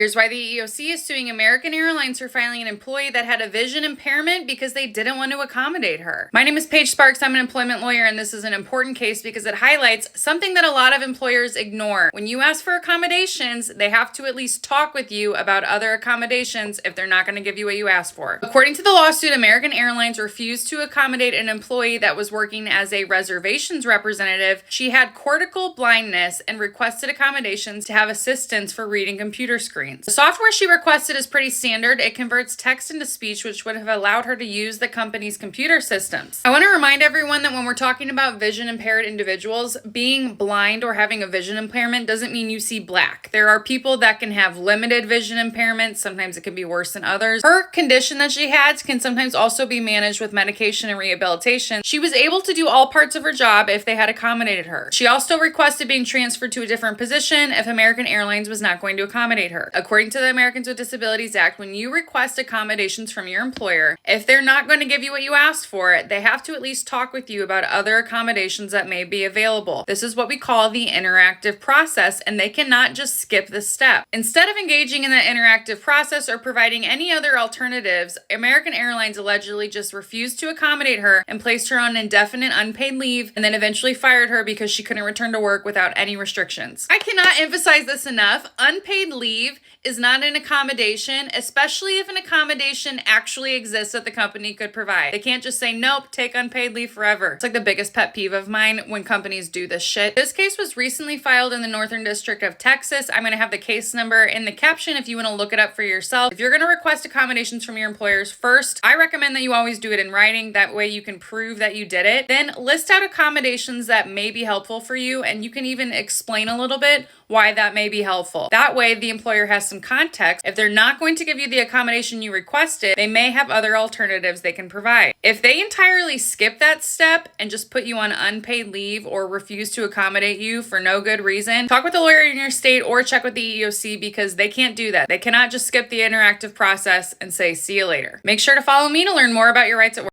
Here's why the EEOC is suing American Airlines for filing an employee that had a vision impairment because they didn't want to accommodate her. My name is Paige Sparks. I'm an employment lawyer, and this is an important case because it highlights something that a lot of employers ignore. When you ask for accommodations, they have to at least talk with you about other accommodations if they're not going to give you what you asked for. According to the lawsuit, American Airlines refused to accommodate an employee that was working as a reservations representative. She had cortical blindness and requested accommodations to have assistance for reading computer screens. The software she requested is pretty standard. It converts text into speech, which would have allowed her to use the company's computer systems. I want to remind everyone that when we're talking about vision impaired individuals, being blind or having a vision impairment doesn't mean you see black. There are people that can have limited vision impairments. Sometimes it can be worse than others. Her condition that she had can sometimes also be managed with medication and rehabilitation. She was able to do all parts of her job if they had accommodated her. She also requested being transferred to a different position if American Airlines was not going to accommodate her. According to the Americans with Disabilities Act, when you request accommodations from your employer, if they're not going to give you what you asked for, they have to at least talk with you about other accommodations that may be available. This is what we call the interactive process, and they cannot just skip this step. Instead of engaging in the interactive process or providing any other alternatives, American Airlines allegedly just refused to accommodate her and placed her on indefinite unpaid leave, and then eventually fired her because she couldn't return to work without any restrictions. I cannot emphasize this enough. Unpaid leave is not an accommodation, especially if an accommodation actually exists that the company could provide. They can't just say, nope, take unpaid leave forever. It's like the biggest pet peeve of mine when companies do this shit. This case was recently filed in the Northern District of Texas. I'm going to have the case number in the caption if you want to look it up for yourself. If you're going to request accommodations from your employers first, I recommend that you always do it in writing. That way you can prove that you did it. Then list out accommodations that may be helpful for you, and you can even explain a little bit why that may be helpful. That way the employer has some context. If they're not going to give you the accommodation you requested, they may have other alternatives they can provide. If they entirely skip that step and just put you on unpaid leave or refuse to accommodate you for no good reason, talk with a lawyer in your state or check with the EEOC because they can't do that. They cannot just skip the interactive process and say, see you later. Make sure to follow me to learn more about your rights at work.